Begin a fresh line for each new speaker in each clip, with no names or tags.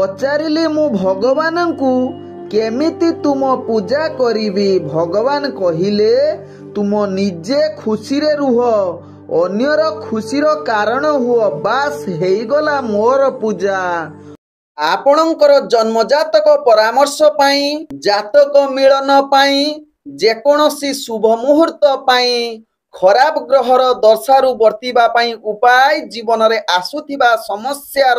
पचारिली मु भगवान को केमिति तुम पूजा करिबी। भगवान कहिले तुम निजे खुशी रे रुह, अन्यर खुशीर कारण हुओ, बास हेगला मोर पूजा। आपणकर जन्म जातक परामर्श पाई, जातक मिलन पाई, जेकोसी शुभ मुहूर्त पाई, खराब ग्रहर दशारु वर्तिबा पाई उपाय, जीवन रे आसुथिबा समस्यार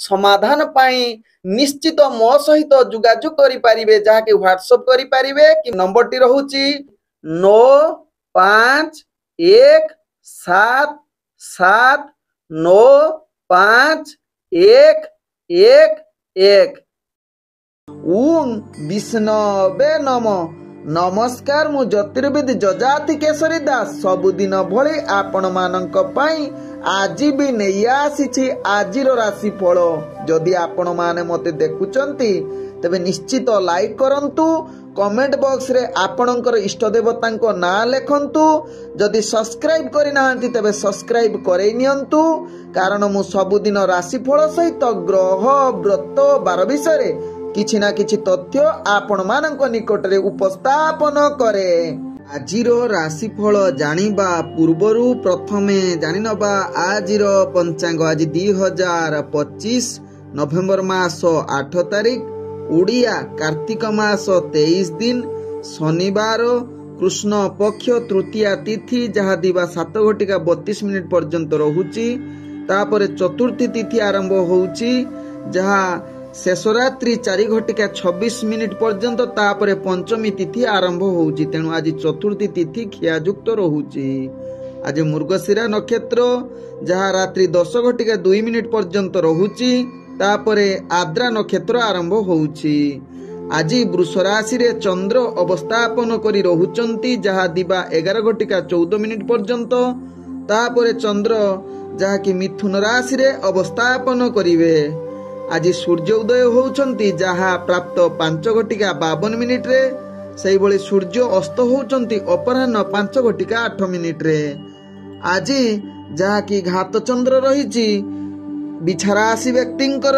समाधान पाई निश्चित मो सहित जोगाजोग करि पारिबे, जहाँकि व्हाट्सएप करि पारिबे कि नंबर टी रहुची 9517795111। ओम विष्णवे नमः। नमस्कार, मु ज्योतिर्विद जजाति केशरी दास सबुदिन भली आपण मानक पई आज भी नहीं आसी आजिर राशि फल। जदि आपण माने मते देखुचंती तबे निश्चित लाइक करंतु, कमेंट बॉक्स रे आपणकर इष्ट देवतांको नाम लेखंतु। जदि सब्सक्राइब करि नाहंती तबे सब्सक्राइब करै नियंतु, कारण मु सबुदिन राशि फल सहित ग्रह व्रत बार विषय रे किछि ना किछि तथ्य आपण मानक निकट रे उपस्थापन करे। आजिर राशिफल जानिबा पूर्वरु प्रथमे जानिनबा आजिर पंचांग। आज 2025 नवेम्बर मास 8 तारिख, उड़िया कार्तिक मास 23 दिन, शनिवार, कृष्ण पक्ष तृतीया तिथि, जहा दिवा 7:32 पर्यंत रहुची। तापरे चतुर्थी तिथि आरंभ होउची, जहा शेष रात्रि 4:26 पर्यंत। तापरे पंचमी तिथि आरंभ होउची। तेणु आज चतुर्थी तिथि खियायुक्त रहुची। आज मृगशिरा नक्षत्र, जहा रात्रि 10:02 पर्यंत रहुची। तापरे आद्रा नक्षत्र आरंभ होउची। आज वृष राशि रे चंद्र अवस्थापन करी रहुचंती, जहा दिवा 11:14 पर्यंत। तापरे चंद्र जहा कि मिथुन राशि रे अवस्थापन करिवे। आज सूर्य उदय होउचंती, जहा प्राप्त 5:52 रे। सेही भली सूर्य अस्त होउचंती अपराह्न 5:08 रे। आज जहा कि घात चंद्र रहिची बिछा राशि व्यक्तिंकर,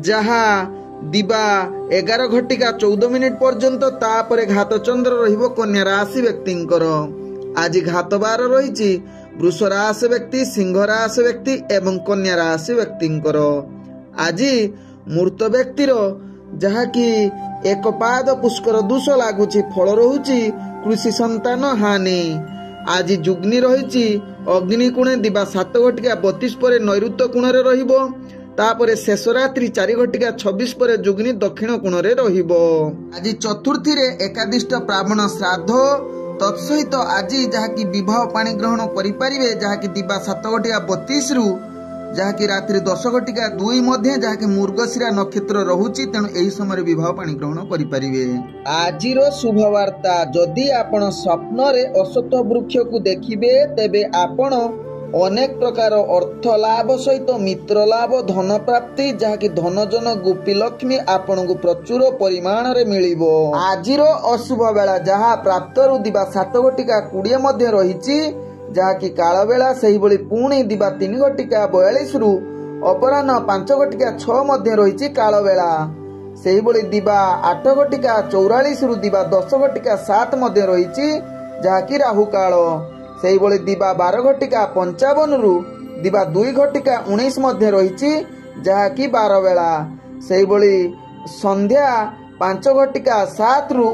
जहा दिवा 11:14 पर्यंत। तापरे घात चंद्र रहिबो कन्या राशि व्यक्तिंकर। आज घात बार रहिची वृष राशि व्यक्ति, सिंह राशि व्यक्ति एवं कन्या राशि व्यक्तिंकर। आज मूर्त व्यक्तिर जहा कि एक पाद पुष्कर दोष लागुची, फल रहुची कृषि संतान हानि। आज जुग्नि रहिची अग्नि कोणे दिवा 7:32 पर नैऋत्य कोणरे रहिबो। तापरे शेष रात्रि 4:26 पर जुग्नि दक्षिण कोणरे रहिबो। आज चतुर्थी रे एकादिष्ट ब्राह्मण श्राद्ध तत्सहित आज जहा कि विवाह पाणी ग्रहण करि परिबे, जहा कि दिवा 7:32 रु जहा कि रात्रि 10:02 मध्य, जहा कि मृगशिरा नक्षत्र रहुची। तेणु एही समय विवाह पाणी ग्रहण करि परिबे। आजिर शुभ वार्ता, जदि आपण स्वप्न रे अश्वत्थ वृक्ष को देखिबे तेबे आपण अनेक प्रकार अर्थ लाभ सहित मित्र लाभ, धन प्राप्ति, जहा कि धनजन गोपी लक्ष्मी आपण को प्रचुर परिमाण रे मिलिबो। आजिर अशुभ बेला जहा प्राप्त रु दिवा 7:20 मध्य रहिची, जहा कि काल बेला। सेही भली पुणी दिवा 3:42 रु अपराह्न 5:06 मध्य रहिची काल बेला। सेही भली दिवा 8:44 रु दिवा 10:07 मध्य रहिची, जहा कि राहु काल। सेही भली दिवा 12:55 रु दिवा 2:19 मध्य रहिची, जहा कि 12 बेला। सेही भली संध्या 5:07 रु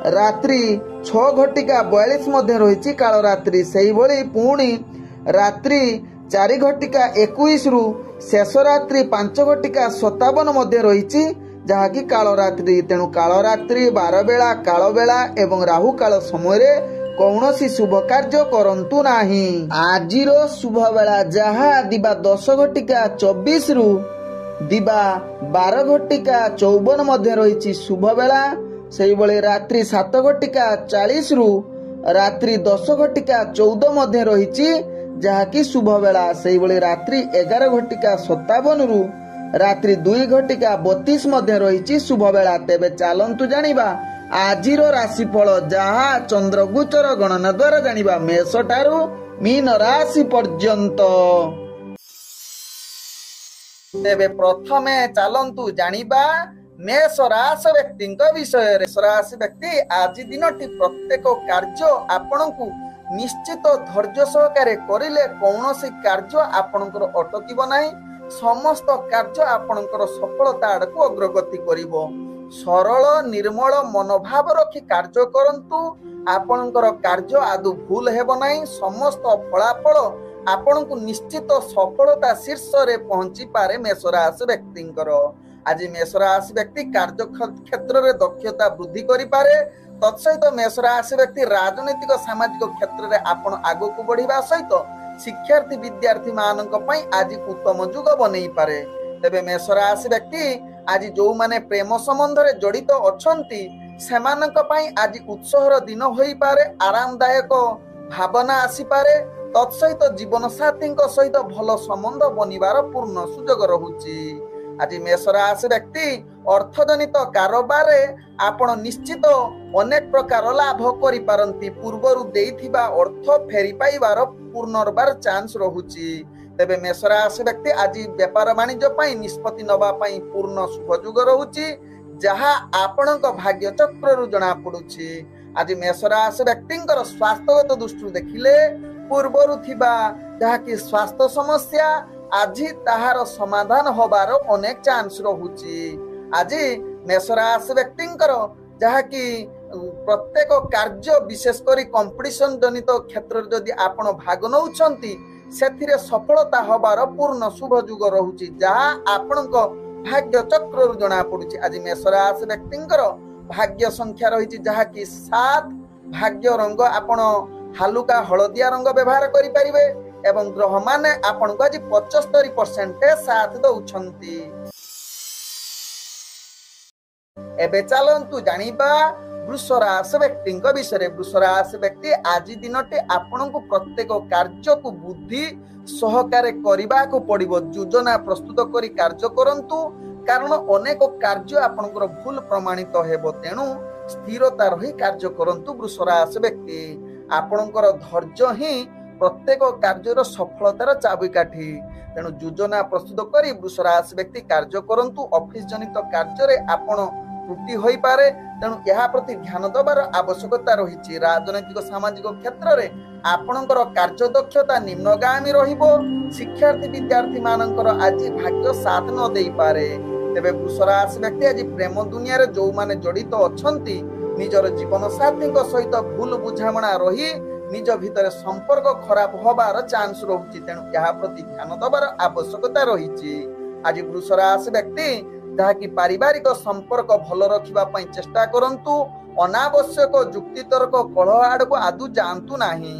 रात्रि 6:42 मध्य रहिची काल रात्रि। सेही भली पुणी रात्रि 4:21 रु शेष रात्रि 5:57 मध्य रहिची, जहा कि काल रात्रि। तेणु काल रात्रि 12 बेला, काल बेला एवं राहु काल समय कौनसी शुभ कार्य करंतु नाही। आजिर शुभ बेला जहा दिवा 10:24 रु दिवा 12:54 मध्य रहिची शुभ बेला। सेही भली रात्रि 7:40 रु रात्रि 10:14 मध्य रहिची, जहा कि शुभ बेला। सेही भली रात्रि 11:57 रु रात्रि 2:32 मध्य रहिची शुभ बेला। तेबे चालंतु जानिबा आजिर राशिफल, जहा चंद्रगोचर गणना द्वारा जानिबा मेष ठारू मीन राशि पर्यंत। तेबे प्रथमे चलंतु जानिबा मेष राशि व्यक्ति विषय। मेष राशि व्यक्ति आज दिनटी प्रत्येक कार्य आपणकु निश्चित धैर्य सहकारे करिले कौनसी कार्य आपणकर अटकिब नाही। समस्त कार्य आपणकर सफलता आड़कू अग्रगति करिवो। सरल निर्मल मनोभाव रखी कार्य करंतु आपणकर कार्य आदु भूल हेब नाही। समस्त फलाफल आपणकु निश्चित सफलता शीर्ष रे पहुंची पारे मेष राशि व्यक्तिंकर। आज मेष राशि व्यक्ति कार्य क्षेत्र रे दक्षता वृद्धि करि पारे। तत्सहित मेष राशि व्यक्ति राजनीतिक सामाजिक क्षेत्र रे आपण आगो को बढ़िबा सहित शिक्षार्थी विद्यार्थी मानक पई आज उत्तम युग बनै पारे। तेबे मेष राशि व्यक्ति आज जो माने प्रेम संबंध रे जड़ित अछंती सेमानक पई आज उत्सहर दिन होई पारे। आरामदायक भावना आसी पारे। तत्सहित जीवन साथी सहित भल संबंध बनिबार पूर्ण सुजोग रहुची। आज मेष राशि व्यक्ति अर्थजनित कारोबार आपण निश्चित अनेक प्रकार लाभ करि पारंती। पूर्वरु देइथिबा अर्थ फेरी पाइबार पुनर्बार चांस रहुची। तेबे मेष राशि व्यक्ति आज व्यापार वाणिज्य पई निष्पत्ति नबा पई पूर्ण शुभयोग रहुची, जहा आपणक भाग्य चक्ररु जणा पडुची। आज मेष राशि व्यक्तिंकर स्वास्थ्यगत दृष्टि देखिले पूर्वरु थिबा जहा कि स्वास्थ्य समस्या आज ताहार समाधान होबार अनेक चांस रहुची। आज मेष राशि व्यक्तिंकर जहा कि प्रत्येक कार्य विशेष करी कंपटीशन जनित क्षेत्र जदि आपण भाग नउछंती सेथिरे सफलता होबार पूर्ण शुभ युग रहुची, जहा आपणक भाग्य चक्ररु जणा पडुची। आज मेष राशि व्यक्तिंकर भाग्य संख्या रहिची जहा कि 7। भाग्य रंग आपण हालुका हलदिया रंग व्यवहार करि परिबे एवं ग्रह माने आपण को आज 75% साथ दउछंती। एबे चलंतु जानिबा वृष राशि व्यक्ति विषय। वृष राशि व्यक्ति आज दिनटे आपण को प्रत्येक कार्य को बुद्धि सहकारे करिबा को पड़िबो। योजना प्रस्तुत करी कार्य करंतु, कारण अनेक कार्य आपनकर भूल प्रमाणित हेबो। तेणु स्थिरता रही कार्य करंतु। वृष राशि व्यक्ति आपनकर धैर्य ही प्रत्येक कार्यर सफलतार चाबिकाठी। तेणु योजना प्रस्तुत करी वृष राशि व्यक्ति कार्य करंतु। ऑफिस जनित कार्य रे आपण त्रुटि होई पारे, तेणु यह प्रति ध्यान दबार आवश्यकता रही। राजनैतिक सामाजिक क्षेत्र रे आपणकर कार्य दक्षता निम्नगामी रहिबो। शिक्षार्थी विद्यार्थी मानकर आज भाग्य साथ न देई पारे। तेबे वृष राशि व्यक्ति आज प्रेम दुनिया रे जो माने जड़ित अछंती निजर जीवन साथी सहित भूल बुझामणा रही निज भितर संपर्क खराब होबार चांस रहुची। तेणु यह प्रति ध्यान दबार आवश्यकता रही। आज वृष राशि व्यक्ति जहा कि पारिवारिक संपर्क भल रखिबा पई चेष्टा करंतु। अनावश्यक जुक्ति तर्क कलह आड़को आदु जानतु नाही।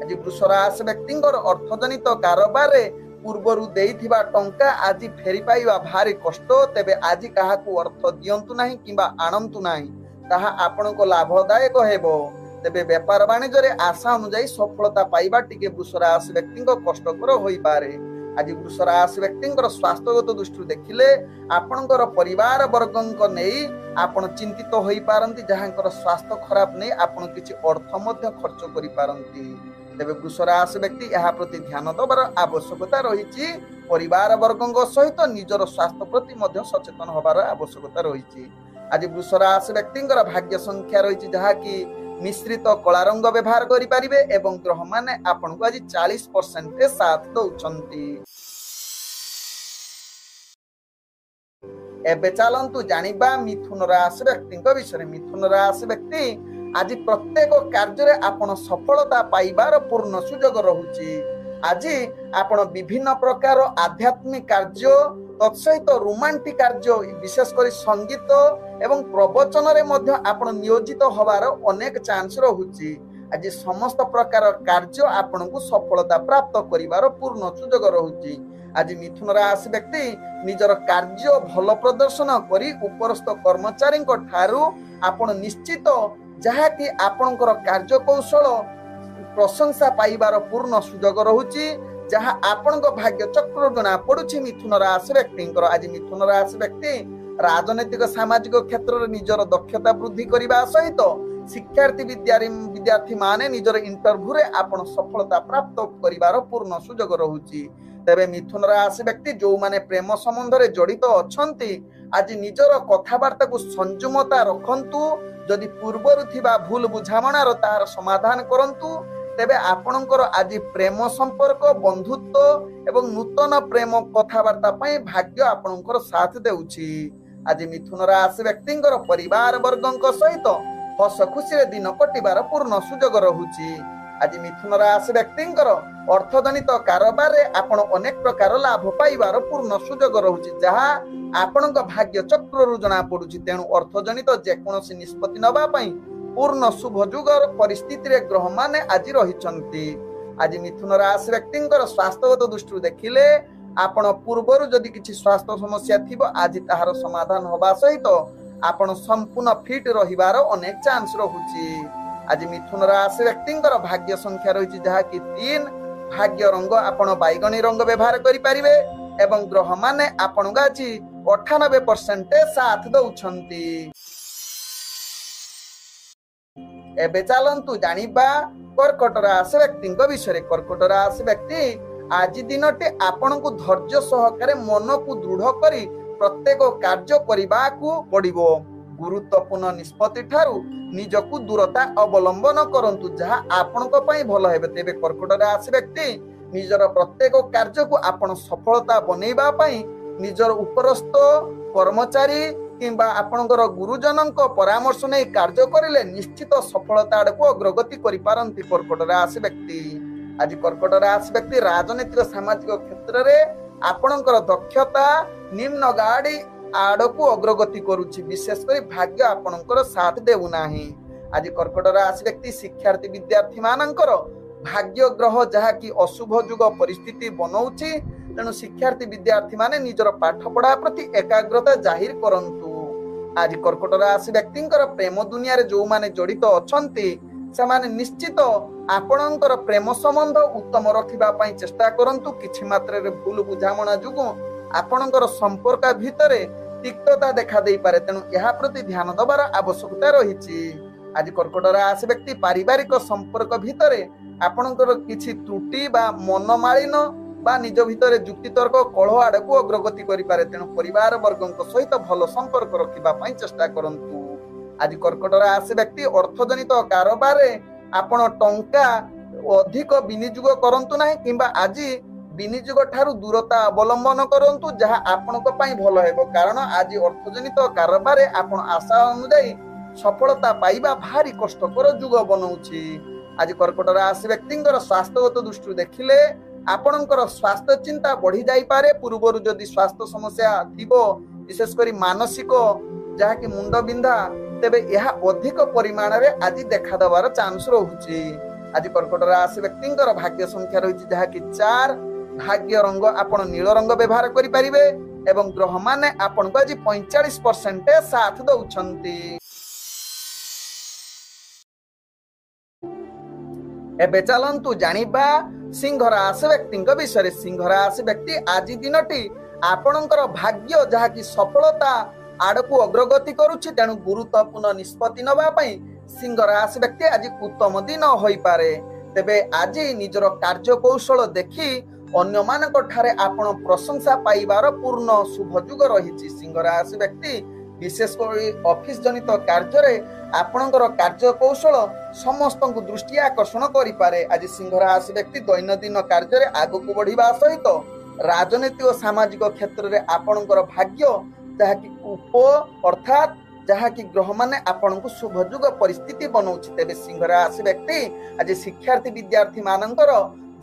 आज वृष राशि व्यक्तिंकर अर्थजनित कारोबार रे पूर्वरु देइथिबा टंका आज फेरी पाइबा भारी कष्ट। तेबे आज काहाकू अर्थ दियंतु नाही किंबा आनंतु नाही, ताहा आपनको लाभदायक हेबो। तेबे व्यापार वाणिज्य रे आशा अनुसार सफलता पाइबा टिके वृष राशि व्यक्तिंको कष्टकर होई पारे। आज वृष राशि व्यक्तिंकर स्वास्थ्यगत दृष्टि देखिले आपणकर परिवार वर्गंक नेई आपण चिंतित होई पारंती, जहांकर स्वास्थ्य खराब नै आपण किछि अर्थ मध्य खर्च करि पारंती। तेबे वृष राशि व्यक्ति यहा प्रति ध्यान दबार आवश्यकता रही। परिवार वर्गंक सहित निजर स्वास्थ्य प्रति मध्य सचेतन होबार आवश्यकता रही। आज वृष राशि व्यक्तिंकर भाग्य संख्या रही जहा कि मिश्रित कला रंग व्यवहार करि परिबे एवं ग्रह माने आपण को आज 40% साथ दउछंती। एबे चलंतु जानिबा मिथुन राशि व्यक्ति विषय। मिथुन राशि व्यक्ति आज प्रत्येक कार्य रे आपण सफलता पाइबार पूर्ण सुजोग रहुची। आज आपण विभिन्न प्रकार आध्यात्मिक कार्य तत्सहित रोमांटिक कार्य विशेष कर संगीत एवं प्रवचन रे मध्य आपण नियोजित होबार अनेक चांस रहुची। आज समस्त प्रकार कार्य आपण को सफलता प्राप्त करिवार पूर्ण सुजोग रहुची। आज मिथुन राशि व्यक्ति निजर कार्य भल प्रदर्शन करी उपरस्थ कर्मचारी ठारू आपण निश्चित जहा कि आपणकर कार्य कौशल प्रशंसा पाइबार पूर्ण सुजोग रहुची, जहा आपणक भाग्य चक्र जना पडुची मिथुन राशि व्यक्तिंकर। आज मिथुन राशि व्यक्ति राजनैतिक सामाजिक क्षेत्र रे निजर दक्षता वृद्धि करिबा सहित शिक्षार्थी विद्यार्थी माने निजर इंटरव्यू रे आपण सफलता प्राप्त करिबार पूर्ण सुजोग रहुची। तेबे मिथुन राशि व्यक्ति जो माने प्रेम संबंध रे जड़ित अछंती आज निजर कथबार्ता को संयमता रखंतु जदि पूर्वरु थिबा भूल बुझामणार तार समाधान करंतु तेबे आपणकर आज प्रेम संपर्क बंधुत्व एवं नूतन प्रेम कथबार्ता पई भाग्य आपणकर साथ देउछि। आज मिथुन राशि व्यक्तिंकर परिवार वर्गंक सहित हस खुशी रे दिन कटिबार पूर्ण सुजोग रहुछि। आज मिथुन राशि व्यक्तिंकर अर्थजनित कारोबार रे आपण अनेक प्रकार लाभ पाइबार पूर्ण सुजोग रहुछि जहा आपणक भाग्य चक्र रु जणा पडुछि। तेणु अर्थजनित जेकोनोसी निष्पत्ति नबा पई पूर्ण शुभ जुगर परिस्थिति रे ग्रह माने आज रहिचंती। आज मिथुन राशि व्यक्तिंकर स्वास्थ्यगत दृष्टि देखिले आपण पूर्वरु जदि किछि स्वास्थ्य समस्या थिबो आज ताहार समाधान होबा सहित आपण संपूर्ण फिट रहिबार अनेक चांस रहुछि। आज मिथुन राशि व्यक्तिंकर भाग्य संख्या रहिछि जहा कि 3। भाग्य रंग आपण बैगनी रंग व्यवहार करि परिबे एवं ग्रह माने आपण आज 98% साथ दउछंती। एबे चलंतु जानिबा कर्कट राशि व्यक्तिंक विषय। कर्कट राशि व्यक्ति आज दिनटे आपण को धैर्य सहकारे मन को दृढ़ करी प्रत्येक कार्य करबा को पड़िबो। गुरुत्वपूर्ण निष्पत्ति ठारू निजकु दूरता अवलंबन करंतु जहा आपणक पई भलो हेबे। तेबे कर्कट राशि व्यक्ति निजर प्रत्येक कार्य को आपण सफलता बनेबा पई निजर उपरस्थ कर्मचारी किंबा आपणकर गुरुजनक परामर्श नै कार्य करिले निश्चित सफलता आडको अग्रगति करि पारंती कर्कट राशि व्यक्ति। आज कर्कट राशि व्यक्ति राजनीतिक सामाजिक क्षेत्र रे आपणकर दक्षता निम्न गाड़ी आडको अग्रगति करूछि। विशेष करी भाग्य आपणकर साथ देउ नाही। आज कर्कट राशि व्यक्ति शिक्षार्थी विद्यार्थी मानकर भाग्य ग्रह जहा कि अशुभ जुग परिस्थिति बनौछि। तेणु शिक्षार्थी विद्यार्थी माने निजर पाठ पढ़ा प्रति एकाग्रता जाहिर करंतु। आज कर्कट राशि व्यक्तिंकर प्रेम दुनिया रे जो माने जड़ित अछंती सेमाने निश्चित आपणकर प्रेम संबंध उत्तम रखिबा पई चेष्टा करंतु। किछि मात्रा रे भूल बुझामणा जुगु आपणकर संपर्क भितरे तिक्तता देखा देई पारे। तेणु एहा प्रति ध्यान दबार आवश्यकता रहिछि। आज कर्कट राशि व्यक्ति पारिवारिक संपर्क भितरे आपणकर किछि त्रुटि बा मनमालिन बा निज भितरे जुक्ति तर्क कलह आडको अग्रगति करि पारे। तेणु परिवार वर्गक सहित भलो संपर्क रखिबा पई चेष्टा करंतु। आज कर्कट राशि व्यक्ति अर्थजनित कारोबार रे आपण टंका अधिक विनियोग करंतु नाही किंबा आज विनियोग ठारू दूरता अवलंबन करंतु जहा आपणक पई भलो हेबो। कारण आज अर्थजनित कारोबार रे आपण आशा अनुसार सफलता पाइबा भारी कष्टकर जुग बनौछि। आज कर्कट राशि व्यक्तिंकर स्वास्थ्यगत दृष्टि देखिले आपणकर स्वास्थ्य चिंता बढ़ी जाई पारे। पूर्वरु जदि स्वास्थ्य समस्या थिबो विशेष करी मानसिक जहा कि मुंड बिंधा तेबे यह अधिक परिमाण रे आज देखा दबार चांस रहुछि। आज कर्कट राशि व्यक्तिंकर भाग्य संख्या रहिछि जहा कि 4। भाग्य रंग आपण नील रंग व्यवहार करि परिबे एवं ग्रह माने आपण को आज 45% साथ दउछंती। एबे चलंतु जानिबा सिंह राशि व्यक्तिंक विषय। सिंह राशि व्यक्ति आज दिनटी आपणकर भाग्य जहा कि सफलता आडको अग्रगति करूछि। तेणु गुरुत्वपूर्ण निष्पत्ति नबा पई सिंह राशि व्यक्ति आज उत्तम दिन होई पारे। तेबे आज निजर कार्य कौशल देखि अन्य मानक ठारे आपण प्रशंसा पाइबार पूर्ण शुभ जुग रहिछि। सिंह राशि व्यक्ति विशेष कर ऑफिस जनित कार्य रे आपणकर कार्य कौशल समस्त को दृष्टि आकर्षण करि पारे। आज सिंह राशि व्यक्ति दैनंदिन कार्य रे आगको बढ़िबा सहित राजनीतिक और सामाजिक क्षेत्र रे आपणकर भाग्य जहा कि उप अर्थात जहा कि ग्रह माने आपण को शुभ जुग परिस्थिति बनौछि। तेबे सिंह राशि व्यक्ति आज शिक्षार्थी विद्यार्थी मानकर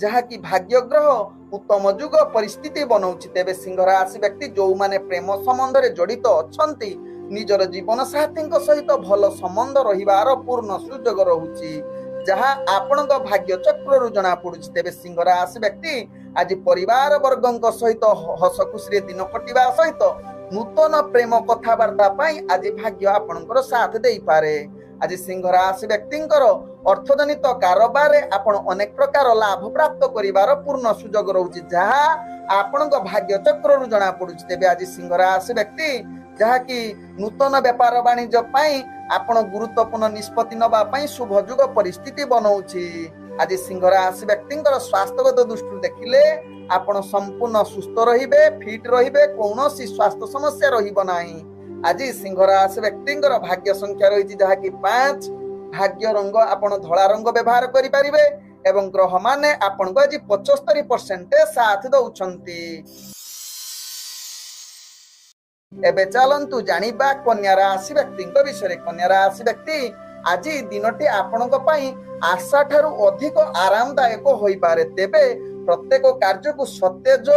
जहा कि भाग्य ग्रह उत्तम जुग परिस्थिति बनौछि। तेबे सिंह राशि व्यक्ति जो माने प्रेम संबंध रे जड़ित अछंती निजर जीवन साथी सहित भल संबंध रहिबार पूर्ण सुजोग रहुछि जहा आपणक भाग्य चक्र रु जना पडुछि। तेबे सिंह राशि व्यक्ति आज परिवार वर्गक सहित हस खुशी रे दिन कटिबा सहित नूतन प्रेम कथबार्ता पई आज भाग्य आपणकर साथ देई पारे। आज सिंह राशि व्यक्तिंकर अर्थजनित कारोबार रे आपण अनेक प्रकार लाभ प्राप्त करिवार पूर्ण सुजोग रहुछि जहा आपणक भाग्य चक्र रु जना पडुछि। तेबे आज सिंह राशि व्यक्ति जहा कि नूतन व्यापार वाणिज्य पई आपण गुरुत्वपूर्ण निष्पत्ति नबा पई शुभ जुग परिस्थिति बनौछि। आज सिंह राशि व्यक्तिंकर स्वास्थ्यगत दृष्टि देखिले आपण संपूर्ण सुस्थ रहिबे, फिट रहिबे, कौनसी स्वास्थ्य समस्या रहिबो नाही। आज सिंह राशि व्यक्तिंकर भाग्य संख्या रही जहा कि 5। भाग्य रंग आपण धला रंग व्यवहार करि परिबे एवं ग्रह माने आपण को आज 75% साथ दउछंती। एबे चलंतु जानिबा कन्या राशि व्यक्तिंक विषय। कन्या राशि व्यक्ति आज दिनटी आपणक पई आशा ठारू अधिक आरामदायक होई पारे। तेबे प्रत्येक कार्य को सतेज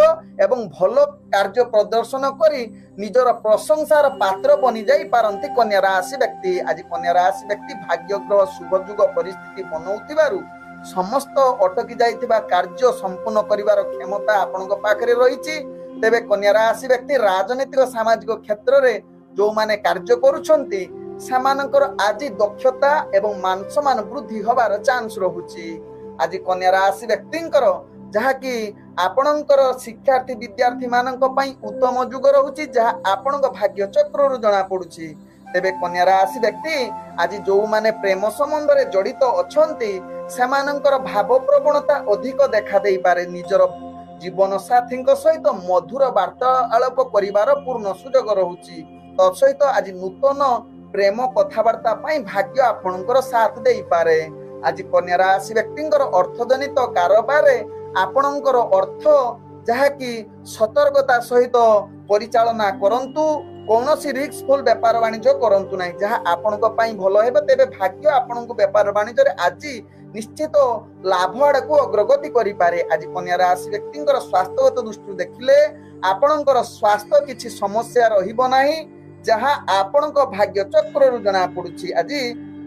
एवं भलो कार्य प्रदर्शन करी निजर प्रशंसार पात्र बनी जाई पारंती कन्या राशि व्यक्ति। आज कन्या राशि व्यक्ति भाग्य ग्रह शुभ जुग परिस्थिति बनौतिबारु समस्त अटकी जाइतिबा कार्य संपूर्ण करिवार क्षमता आपणक पाखरे रहिछि। तेबे कन्या राशि व्यक्ति राजनीतिक सामाजिक क्षेत्र रे जो माने कार्य करूछंती सेमानकर आज दक्षता एवं मान सम्मान वृद्धि होबार चांस रहुछि। आज कन्या राशि व्यक्तिंकर जहा कि आपणकर शिक्षार्थी विद्यार्थी मानक पई उत्तम जुग रहुछि, जहा आपणक भाग्य चक्र रु जणा पडुछि। तेबे कन्या राशि व्यक्ति आज जो माने प्रेम संबंध रे जड़ित अछंती सेमानकर भाव प्रवणता अधिक देखा देई पारे। निजर जीवन साथी सहित मधुर वार्तालाप करिवार पूर्ण सुजोग रहुछि। तत्सहित आज नूतन प्रेम कथबार्ता पाई भाग्य आपणकर साथ देई पारे। आज कन्या राशि व्यक्तिंकर अर्थजनित कारोबार आपणकर अर्थ जहा कि सतर्कता सहित परिचालना करंतु, कौनसी रिस्कफुल व्यापार वाणिज्य करंतु नाही, जहा आपणक पई भलो हेबे। तेबे भाग्य आपणक व्यापार वाणिज्य रे आज निश्चित लाभ आड़ को अग्रगति करि पारे। आज कन्या राशि व्यक्तिंकर स्वास्थ्यगत दृष्टि देखिले आपणकर स्वास्थ्य किछि समस्या रहिबो नाही, जहा आपणक भाग्य चक्र रु जणा पडुछि। आज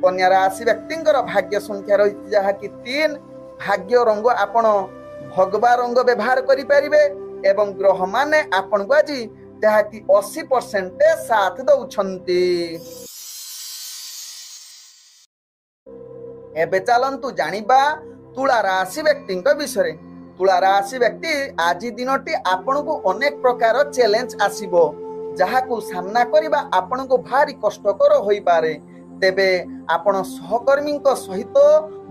कन्या राशि व्यक्तिंकर भाग्य संख्या रही जहा कि 3। भाग्य रंग आपण भगवा रंग व्यवहार करि परिबे एवं ग्रह माने आपण को आज जहा कि 80% साथ दउछंती। एबे चलंतु जानिबा तुला राशि व्यक्तिंक विषय। तुला राशि व्यक्ति आज दिनटी आपण को अनेक प्रकार चैलेंज आसीबो, जहा को सामना करिबा आपण को भारी कष्टकर होई पारे। तेबे आपण सहकर्मी सहित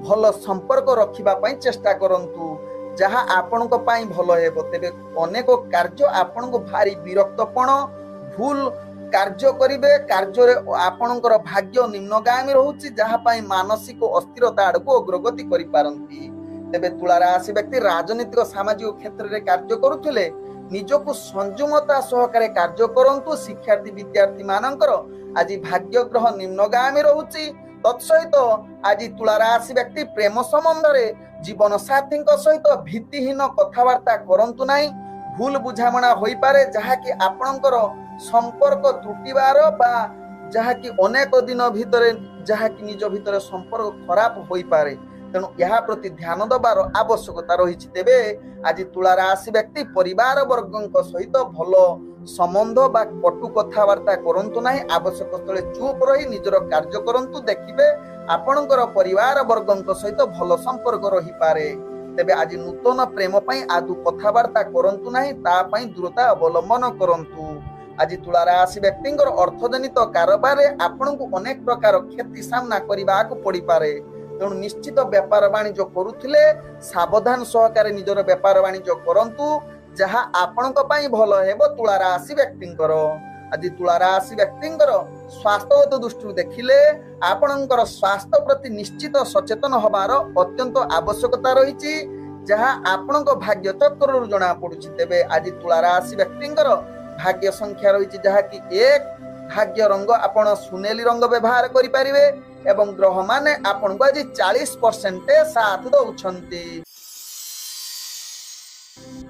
भल संपर्क रखिबा पई चेष्टा करंतु, जहा आपण को पई भलो हेबो। तेबे अनेक कार्य आपण को भारी विरक्तपण भूल कार्य करिबे, कार्य रे आपणकर भाग्य निम्नगामी रहउछि, जहा पई मानसिक अस्थिरता आड़ को अग्रगति करि पारंती। तेबे तुला राशि व्यक्ति राजनीतिक सामाजिक क्षेत्र रे कार्य करूथिले निजको संयमता सहकारे कार्य करंतु। शिक्षार्थी विद्यार्थी मानकर आज भाग्य ग्रह निम्नगामी रहउछि। तत्सहित आज तुला राशि व्यक्ति प्रेम संबंध रे जीवन साथी सहित भीतिहीन कथबार्ता करंतु नाही। भूल बुझामणा होई पारे, जहा कि आपणकर संपर्क त्रुटिबार बा जहा कि अनेक दिन भितरे जहा कि निज भितरे संपर्क खराब होई पारे। तेणु यह प्रति ध्यान दबार आवश्यकता रही। तेबे आज तुला राशि व्यक्ति परिवार वर्ग सहित भल संबंध बा कटु कथबार्ता करंतु नाही। आवश्यक स्थले चुप रही निजर कार्य करंतु। देखिबे आपणकर परिवार वर्ग सहित भल संपर्क रही पारे। तेबे आज नूतन प्रेम पई आदु कथबार्ता करंतु नाही, ता पई दूरता अवलंबन करंतु। आज तुला राशि व्यक्तिंकर अर्थजनित कारोबार रे आपणको अनेक प्रकार क्षति सामना करिबाक पड़ी पारे। तेणु निश्चित व्यापार वाणिज्य करुथिले सावधान सहकारे निजर व्यापार वाणिज्य करंतु, जहा आपणक पई भलो हेबो तुला राशि व्यक्तिंकर। आज तुला राशि व्यक्तिंकर स्वास्थ्यगत दृष्टि देखिले आपणकर स्वास्थ्य प्रति निश्चित सचेतन होबार अत्यंत आवश्यकता रहिछि, जहा आपणक भाग्य चक्र रु जणा पडुछि। तेबे आज तुला राशि व्यक्तिंकर भाग्य संख्या रहिछि जहा कि 1। भाग्य रंग आपण सुनेली रंग व्यवहार करि परिबे एवं ग्रह माने आपण को आज 40% साथ दउछंती।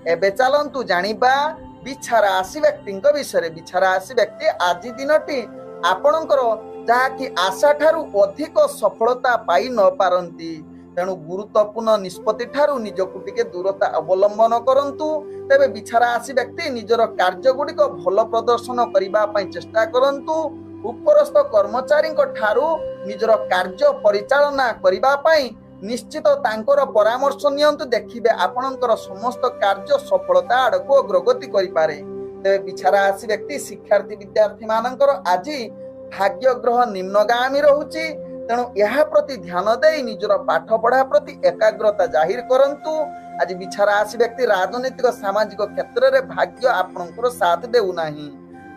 एबे चलंतु जानिबा बिछा राशि व्यक्तिंक विषय। बिछा राशि व्यक्ति आज दिनटी आपणकर जहा कि आशा ठारू अधिक सफलता पाई न पारंती। तेणु गुरुत्वपूर्ण निष्पत्ति ठारू निजकु टिके दूरता अवलंबन करंतु। तेबे बिछा राशि व्यक्ति निजर कार्य गुड़िक भल प्रदर्शन करिबा पई चेष्टा करंतु। उपरस्थ कर्मचारी ठारू निजर कार्य परिचालना करिबा पई निश्चित तांकर परामर्श नियंतु। देखिबे आपणकर समस्त कार्य सफलता आड़को अग्रगति करि पारे। तेबे बिछा राशि व्यक्ति शिक्षार्थी विद्यार्थी मानकर आज भाग्य ग्रह निम्नगामी रहुछि, तेणु यह प्रति ध्यान दे निजर पाठ पढ़ा प्रति एकाग्रता जाहिर करंतु। आज बिछा राशि व्यक्ति राजनीतिक सामाजिक क्षेत्र में भाग्य आपणकर साथ देउना।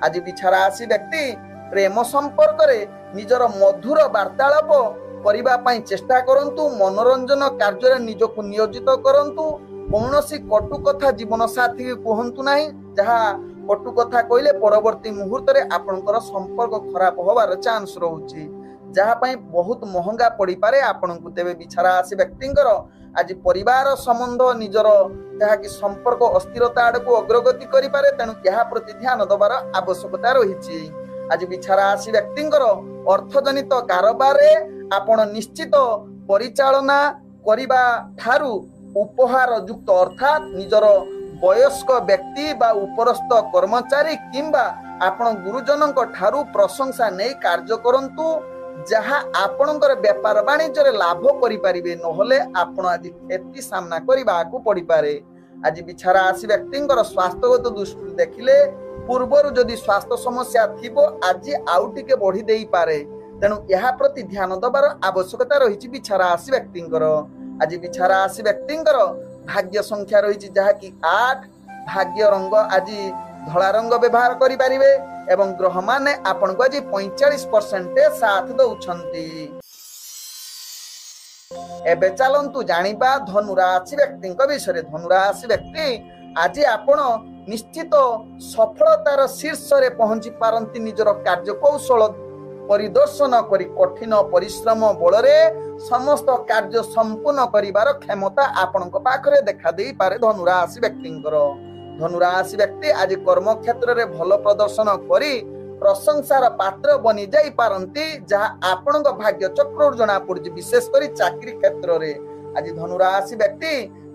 आज बिछा राशि व्यक्ति प्रेम संपर्क रे निजर मधुर वार्तालाप करिबा पई चेष्टा करंतु। मनोरंजन कार्य रे निजको नियोजित करंतु। कौनसी कटु कथा जीवन साथी कहंतु नाही, जहा कटु कथा कहले परवर्ती मुहूर्त रे आपणकर संपर्क खराब होबार चांस रहउची, जहा पई बहुत महंगा पड़ी पारे आपणकु। तेबे बिछा राशि व्यक्तिंकर आज परिवार संबंध निजर जहा कि संपर्क अस्थिरता आडको अग्रगति करि पारे, तेणु यहा प्रति ध्यान दबार आवश्यकता रहिछि। आज बिछा राशि व्यक्तिंकर अर्थजनित कारोबार रे आपण निश्चित परिचालना करिबा ठारू उपहार युक्त अर्थात निजर वयस्क व्यक्ति बा उपरस्थ कर्मचारी किंबा आपण गुरुजनक ठारू प्रशंसा नहीं कार्य करंतु, जहा आपणकर व्यापार वाणिज्य रे लाभ करि परिबे, नहले आपण आज क्षति सामना करिबाकू पड़ी पारे। आज बिछा राशि व्यक्तिंकर स्वास्थ्यगत दृष्टि देखिले पूर्वरु जदि स्वास्थ्य समस्या थिबो आज आउ टिके बढ़ी देई पारे, तेणु यहा प्रति ध्यान दबार आवश्यकता रहिछि बिछा राशि व्यक्तिंकर। आज बिछा राशि व्यक्तिंकर भाग्य संख्या रही जहा कि 8, भाग्य रंग आज धला रंग व्यवहार करि परिबे एवं ग्रह माने आपन को आज 45% साथ दउछंती। एबे चलंतु जानिबा धनु राशि व्यक्तिंक विषय। धनु राशि व्यक्ति आज आपण निश्चित सफलतार शीर्ष रे पहुंची पारंती। निजर कार्य कौशल परिदर्शन करी कठिन परिश्रम बलरे समस्त कार्य संपूर्ण करिवार क्षमता आपणक पाखरे देखा देई पारे धनु राशि व्यक्तिंकर। धनु राशि व्यक्ति आज कर्म क्षेत्र रे भल प्रदर्शन करी प्रशंसार पात्र बनी जाई पारंती, जहा आपणक भाग्य चक्र जना पड़ुछि। विशेष करी चाकरी क्षेत्र रे आज धनु राशि व्यक्ति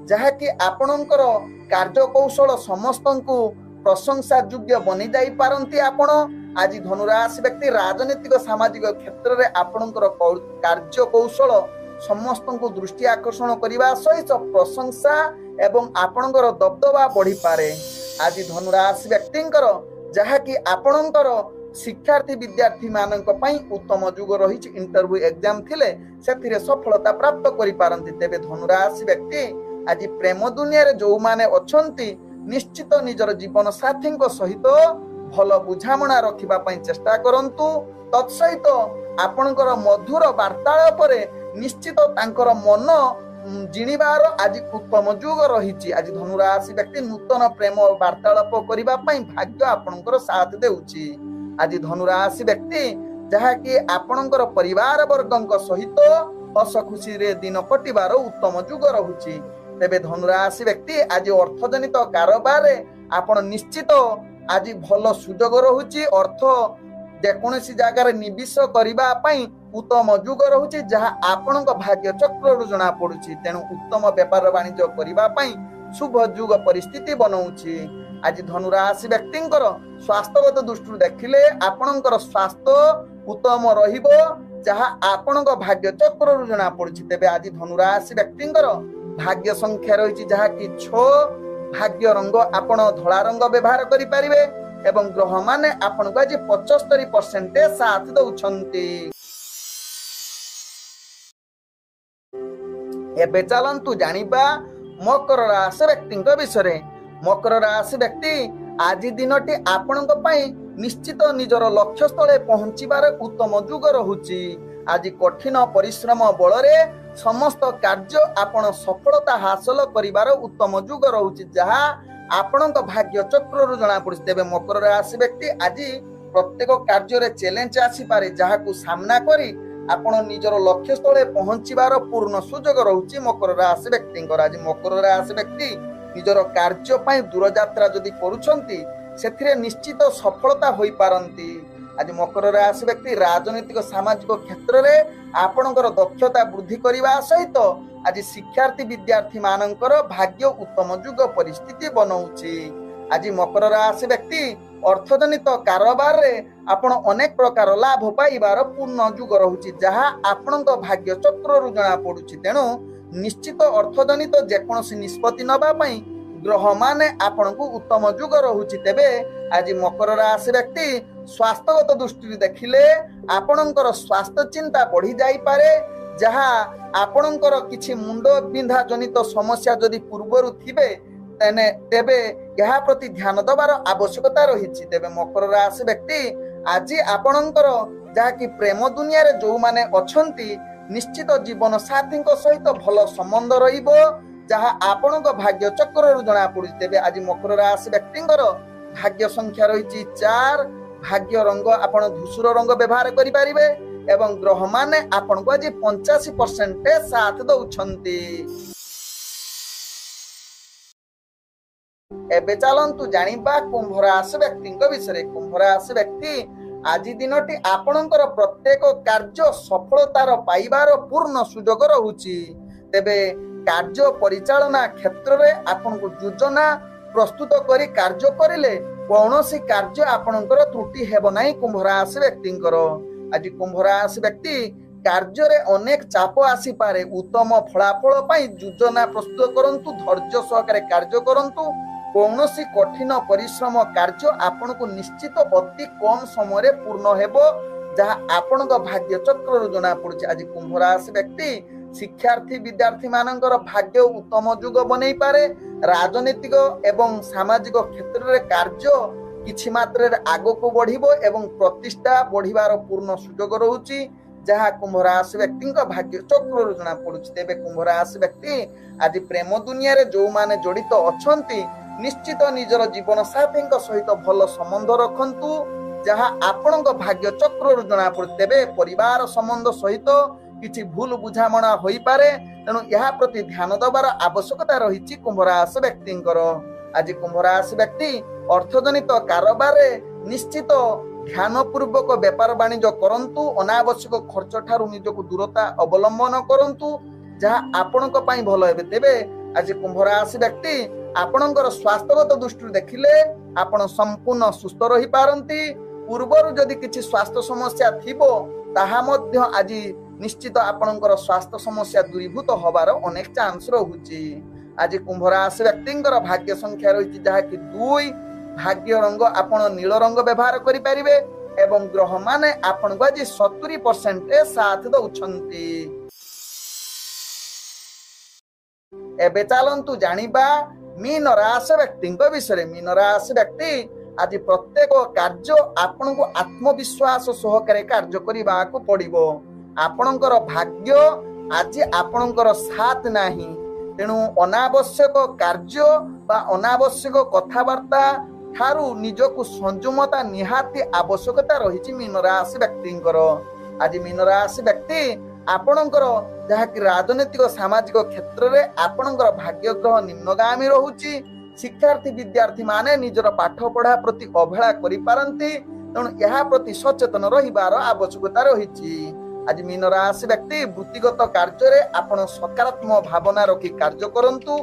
जहा कि आपणकर कार्य कौशल समस्तंकु प्रशंसा योग्य बनी जाई पारंती। आपण आज धनु राशि व्यक्ति राजनीतिक सामाजिक क्षेत्र में आपणकर कार्य कौशल समस्तंकु दृष्टि आकर्षण करने सहित प्रशंसा एवं आपणकर दबदबा बढ़ी पारे। आज धनु राशि व्यक्तिंकर जहा कि आपणकर शिक्षार्थी विद्यार्थी मानक पई उत्तम युग रही। इंटरव्यू एग्जाम थिले सेथिरे सफलता प्राप्त करि पारंती। तेबे धनु राशि व्यक्ति आज प्रेम दुनिया रे जो माने अछंती निश्चित निजर जीवन साथी सहित भल बुझामणा रखिबा पई चेष्टा करंतु। तत्सहित आपणकर मधुर वार्तालाप रे निश्चित तांकर मन जिणिबार आज उत्तम युग रही। आज धनु राशि व्यक्ति नूतन प्रेम वार्तालाप करिबा पई भाग्य आपणकर साथ देउची। आज धनु राशि व्यक्ति जहा कि आपणकर परिवार वर्गक सहित हस खुशी रे दिन कटिबार उत्तम युग रहुची। तेबे धनु राशि व्यक्ति आज अर्थजनित कारोबार रे आपण निश्चित आज भल सुजोग रहुची। अर्थ जेकोसी जगार निवेश करिबा पई उत्तम युग रहुची, जहा आपणक भाग्य चक्र जना पड़ुची। तेणु उत्तम व्यापार वाणिज्य करिबा पई शुभ युग परिस्थिति बनाउची। आज धनु राशि व्यक्तिंकर स्वास्थ्यगत दृष्टि देखिले आपणकर स्वास्थ्य उत्तम रहिबो, जहा आपणक भाग्य चक्र जना पड़ुची। तेबे आज धनु राशि व्यक्तिंकर भाग्य संख्या रही जहा कि 6, भाग्य रंग आपण धला रंग व्यवहार करि परिबे एवं ग्रह माने आपण को आज 75% साथ दउछंती। एबे चलंतु जानिबा मकर राशि व्यक्तिंक विषय। मकर राशि व्यक्ति आज दिनटी आपणक पई निश्चित निजर लक्ष्य स्थले पहुंचीबार उत्तम युग रहुची। आज कठिन परिश्रम बलरे समस्त कार्य आपण सफलता हासिल करिबार उत्तम युग रहुची, जहा आपणक भाग्य चक्र जना पड़ुछि। तेबे मकर राशि व्यक्ति आज प्रत्येक कार्य रे चैलेंज आसी पारे, जहा को सामना करी आपण निजर लक्ष्य स्थले पहुंचीबार पूर्ण सुजोग रहुची मकर राशि व्यक्तिंकर। आज मकर राशि व्यक्ति निजर कार्य पई दूर यात्रा जदि करूछंती सेथिरे निश्चित सफलता होई पारंती। आज मकर राशि व्यक्ति राजनीतिक सामाजिक क्षेत्र में आपणकर दक्षता वृद्धि करने सहित आज शिक्षार्थी विद्यार्थी मानकर भाग्य उत्तम युग परिस्थिति बनाउची। आज मकर राशि व्यक्ति अर्थजनित कारोबार रे आपण अनेक प्रकार लाभ पाइबार पूर्ण युग रहुची, जहा आपणक भाग्य चक्र जना पड़ुची। तेणु निश्चित अर्थजनित जेकोसी निष्पत्ति नबा पई ग्रह माने आपणकु उत्तम युग रहुची। तेबे आज मकर राशि व्यक्ति स्वास्थ्यगत दृष्टि देखिले ଆପଣଙ୍କର ସ୍ୱାସ୍ଥ୍ୟ ଚିନ୍ତା ବଢି ଯାଇପାରେ, ଯାହା ଆପଣଙ୍କର କିଛି ମୁଣ୍ଡ ବିନ୍ଧା ଜନିତ ସମସ୍ୟା ଯଦି ପୂର୍ବରୁ ଥିବେ ତେବେ ଏହା ପ୍ରତି ଧ୍ୟାନ ଦେବାର ଆବଶ୍ୟକତା ରହିଛି। ତେବେ ମକର ରାଶି ବ୍ୟକ୍ତି ଆଜି ଆପଣଙ୍କର ଯାହାକି ପ୍ରେମ ଦୁନିଆରେ ଯୋଉମାନେ ଅଛନ୍ତି ନିଶ୍ଚିତ ଜୀବନ ସାଥୀଙ୍କ ସହିତ ଭଲ ସମ୍ବନ୍ଧ ରହିବ, ଯାହା ଆପଣଙ୍କ ଭାଗ୍ୟ ଚକ୍ରରୁ ଜଣା ପଡୁଛି। ତେବେ ଆଜି ମକର ରାଶି ବ୍ୟକ୍ତିଙ୍କର ଭାଗ୍ୟ ସଂଖ୍ୟା ରହିଛି 4, ଭାଗ୍ୟ ରଙ୍ଗ ଆପଣ ଧୂସର ରଙ୍ଗ ବ୍ୟବହାର କରିପାରିବେ ଏବଂ ଗ୍ରହମାନେ ଆପଣଙ୍କୁ ଆଜି 85% ସାଥ ଦଉଛନ୍ତି। ଏବେ ଚାଲନ୍ତୁ ଜାଣିବା କୁମ୍ଭ ରାଶି ବ୍ୟକ୍ତିଙ୍କ ବିଷୟରେ। କୁମ୍ଭ ରାଶି ବ୍ୟକ୍ତି ଆଜି ଦିନଟି ଆପଣଙ୍କର ପ୍ରତ୍ୟେକ କାର୍ଯ୍ୟ ସଫଳତାର ପାଇବାର ପୂର୍ଣ୍ଣ ସୁଯୋଗ ରହୁଛି। ତେବେ କାର୍ଯ୍ୟ ପରିଚାଳନା କ୍ଷେତ୍ରରେ ଆପଣଙ୍କୁ ଯୋଜନା ପ୍ରସ୍ତୁତ କରି କାର୍ଯ୍ୟ କରିଲେ କୌଣସି କାର୍ଯ୍ୟ ଆପଣଙ୍କର ତ୍ରୁଟି ହେବ ନାହିଁ। କୁମ୍ଭ ରାଶି ବ୍ୟକ୍ତିଙ୍କର ଆଜି କୁମ୍ଭ ରାଶି ବ୍ୟକ୍ତି କାର୍ଯ୍ୟରେ ଅନେକ ଚାପ ଆସିପାରେ। ଉତ୍ତମ ଫଳାଫଳ ପାଇଁ ଯୋଜନା ପ୍ରସ୍ତୁତ କରନ୍ତୁ, ଧୈର୍ଯ୍ୟ ସହକାରେ କାର୍ଯ୍ୟ କରନ୍ତୁ। କୌଣସି କଠିନ ପରିଶ୍ରମ କାର୍ଯ୍ୟ ଆପଣଙ୍କୁ ନିଶ୍ଚିତ ଅତି କମ୍ ସମୟରେ ପୂର୍ଣ୍ଣ ହେବ, ଯାହା ଆପଣଙ୍କ ଭାଗ୍ୟ ଚକ୍ରରୁ ଜଣା ପଡୁଛି। ଆଜି କୁମ୍ଭ ରାଶି ବ୍ୟକ୍ତି ଶିକ୍ଷାର୍ଥୀ ବିଦ୍ୟାର୍ଥୀ ମାନଙ୍କର ଭାଗ୍ୟ ଉତ୍ତମ ଯୁଗ ବନେଇ ପାରେ। ରାଜନୈତିକ ଏବଂ ସାମାଜିକ କ୍ଷେତ୍ରରେ କାର୍ଯ୍ୟ କିଛି ମାତ୍ରାରେ ଆଗକୁ ବଢିବ ଏବଂ ପ୍ରତିଷ୍ଠା ବଢିବାର ପୂର୍ଣ୍ଣ ସୁଯୋଗ ରହୁଛି, ଯାହା କୁମ୍ଭ ରାଶି ବ୍ୟକ୍ତିଙ୍କ ଭାଗ୍ୟ ଚକ୍ରରୁ ଜଣା ପଡୁଛି। ତେବେ କୁମ୍ଭ ରାଶି ବ୍ୟକ୍ତି ଆଜି ପ୍ରେମ ଦୁନିଆରେ ଯୋଉମାନେ ଜଡିତ ଅଛନ୍ତି ନିଶ୍ଚିତ ନିଜର ଜୀବନ ସାଥୀଙ୍କ ସହିତ ଭଲ ସମ୍ବନ୍ଧ ରଖନ୍ତୁ, ଯାହା ଆପଣଙ୍କ ଭାଗ୍ୟ ଚକ୍ରରୁ ଜଣା ପଡୁଛି। ତେବେ ପରିବାର ସମ୍ବନ୍ଧ ସହିତ କିଛି ଭୁଲ ବୁଝାମଣା ହୋଇପାରେ, ତେଣୁ ଏହା ପ୍ରତି ଧ୍ୟାନ ଦେବାର ଆବଶ୍ୟକତା ରହିଛି କୁମ୍ଭ ରାଶି ବ୍ୟକ୍ତିଙ୍କର। ଆଜି କୁମ୍ଭ ରାଶି ବ୍ୟକ୍ତି ଅର୍ଥଜନିତ କାରବାରରେ ନିଶ୍ଚିତ ଧ୍ୟାନ ପୂର୍ବକ ବେପାର ବାଣିଜ୍ୟ କରନ୍ତୁ। ଅନାବଶ୍ୟକ ଖର୍ଚ୍ଚ ଠାରୁ ନିଜକୁ ଦୂରତା ଅବଲମ୍ବନ କରନ୍ତୁ, ଯାହା ଆପଣଙ୍କ ପାଇଁ ଭଲ ହେବ। ତେବେ ଆଜି କୁମ୍ଭ ରାଶି ବ୍ୟକ୍ତି ଆପଣଙ୍କର ସ୍ୱାସ୍ଥ୍ୟଗତ ଦୃଷ୍ଟିରୁ ଦେଖିଲେ ଆପଣ ସମ୍ପୂର୍ଣ୍ଣ ସୁସ୍ଥ ରହିପାରନ୍ତି। ପୂର୍ବରୁ ଯଦି କିଛି ସ୍ୱାସ୍ଥ୍ୟ ସମସ୍ୟା ଥିବ ତାହା ମଧ୍ୟ ଆଜି ନିଶ୍ଚିତ ଆପଣଙ୍କର ସ୍ୱାସ୍ଥ୍ୟ ସମସ୍ୟା ଦୂରୀଭୂତ ହବାର ଅନେକ ଚାନ୍ସ ରହୁଛି। ଆଜି କୁମ୍ଭ ରାଶି ବ୍ୟକ୍ତିଙ୍କର ଭାଗ୍ୟ ସଂଖ୍ୟା ରହିଛି ଯାହାକି 2, ଭାଗ୍ୟ ରଙ୍ଗ ଆପଣ ନୀଳ ରଙ୍ଗ ବ୍ୟବହାର କରିପାରିବେ ଏବଂ ଗ୍ରହମାନେ ଆପଣଙ୍କୁ ଆଜି 70% ସାଥ ଦଉଛନ୍ତି। ଏବେ ଚାଲନ୍ତୁ ଜାଣିବା ମୀନ ରାଶି ବ୍ୟକ୍ତିଙ୍କ ବିଷୟରେ। ମୀନ ରାଶି ବ୍ୟକ୍ତି ଆଜି ପ୍ରତ୍ୟେକ କାର୍ଯ୍ୟ ଆପଣଙ୍କୁ ଆତ୍ମବିଶ୍ୱାସ ସହକାରେ କାର୍ଯ୍ୟ କରିବାକୁ ପଡିବ। ଆପଣଙ୍କର ଭାଗ୍ୟ ଆଜି ଆପଣଙ୍କର ସାଥ ନାହିଁ, ତେଣୁ ଅନାବଶ୍ୟକ କାର୍ଯ୍ୟ ବା ଅନାବଶ୍ୟକ କଥାବାର୍ତ୍ତା ଠାରୁ ନିଜକୁ ସଂଯମତା ନିହାତି ଆବଶ୍ୟକତା ରହିଛି ମୀନ ରାଶି ବ୍ୟକ୍ତିଙ୍କର। ଆଜି ମୀନ ରାଶି ବ୍ୟକ୍ତି ଆପଣଙ୍କର ଯାହାକି ରାଜନୈତିକ ସାମାଜିକ କ୍ଷେତ୍ରରେ ଆପଣଙ୍କର ଭାଗ୍ୟ ଗ୍ରହ ନିମ୍ନଗାମୀ ରହୁଛି। ଶିକ୍ଷାର୍ଥୀ ବିଦ୍ୟାର୍ଥୀ ମାନେ ନିଜର ପାଠ ପଢା ପ୍ରତି ଅବହେଳା କରିପାରନ୍ତି, ତେଣୁ ଏହା ପ୍ରତି ସଚେତନ ରହିବାର ଆବଶ୍ୟକତା ରହିଛି। ଆଜି ମୀନ ରାଶି ବ୍ୟକ୍ତି ବୃତ୍ତିଗତ କାର୍ଯ୍ୟରେ ଆପଣ ସକାରାତ୍ମକ ଭାବନା ରଖି କାର୍ଯ୍ୟ କରନ୍ତୁ।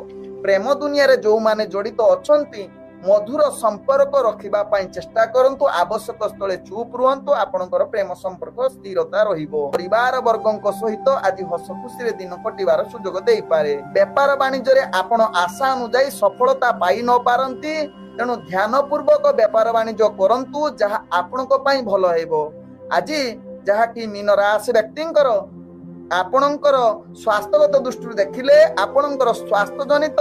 ପ୍ରେମ ଦୁନିଆରେ ଯୋଉମାନେ ଜଡିତ ଅଛନ୍ତି ମଧୁର ସମ୍ପର୍କ ରଖିବା ପାଇଁ ଚେଷ୍ଟା କରନ୍ତୁ। ଆବଶ୍ୟକ ସ୍ଥଳେ ଚୁପ୍ ରୁହନ୍ତୁ, ଆପଣଙ୍କର ପ୍ରେମ ସମ୍ପର୍କ ସ୍ଥିରତା ରହିବ। ପରିବାର ବର୍ଗଙ୍କ ସହିତ ଆଜି ହସ ଖୁସିରେ ଦିନ କଟିବାର ସୁଯୋଗ ଦେଇପାରେ। ବେପାର ବାଣିଜ୍ୟରେ ଆପଣ ଆଶା ଅନୁଯାୟୀ ସଫଳତା ପାଇ ନ ପାରନ୍ତି, ତେଣୁ ଧ୍ୟାନ ପୂର୍ବକ ବେପାର ବାଣିଜ୍ୟ କରନ୍ତୁ, ଯାହା ଆପଣଙ୍କ ପାଇଁ ଭଲ ହେବ। ଆଜି ଯାହାକି ମୀନ ରାଶି ବ୍ୟକ୍ତିଙ୍କର ଆପଣଙ୍କର ସ୍ୱାସ୍ଥ୍ୟଗତ ଦୃଷ୍ଟିରୁ ଦେଖିଲେ ଆପଣଙ୍କର ସ୍ୱାସ୍ଥ୍ୟ ଜନିତ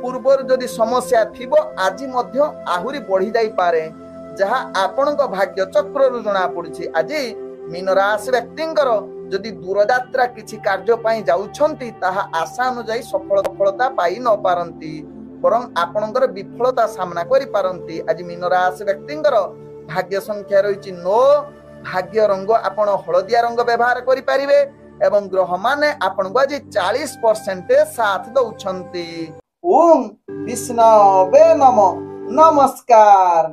ପୂର୍ବରୁ ଯଦି ସମସ୍ୟା ଥିବ ଆଜି ମଧ୍ୟ ଆହୁରି ବଢି ଯାଇପାରେ, ଯାହା ଆପଣଙ୍କ ଭାଗ୍ୟ ଚକ୍ରରୁ ଜଣା ପଡୁଛି। ଆଜି ମୀନ ରାଶି ବ୍ୟକ୍ତିଙ୍କର ଯଦି ଦୂରଯାତ୍ରା କିଛି କାର୍ଯ୍ୟ ପାଇଁ ଯାଉଛନ୍ତି ତାହା ଆଶା ଅନୁଯାୟୀ ସଫଳତା ପାଇ ନ ପାରନ୍ତି, ବରଂ ଆପଣଙ୍କର ବିଫଳତା ସାମ୍ନା କରିପାରନ୍ତି। ଆଜି ମୀନ ରାଶି ବ୍ୟକ୍ତିଙ୍କର ଭାଗ୍ୟ ସଂଖ୍ୟା ରହିଛି 9, ଭାଗ୍ୟ ରଙ୍ଗ ଆପଣ ହଳଦିଆ ରଙ୍ଗ ବ୍ୟବହାର କରିପାରିବେ ଏବଂ ଗ୍ରହମାନେ ଆପଣଙ୍କୁ ଆଜି 40% ସାଥ ଦଉଛନ୍ତି। ଓಂ ବିଷ୍ଣବେ ନମଃ। ନମସ୍କାର।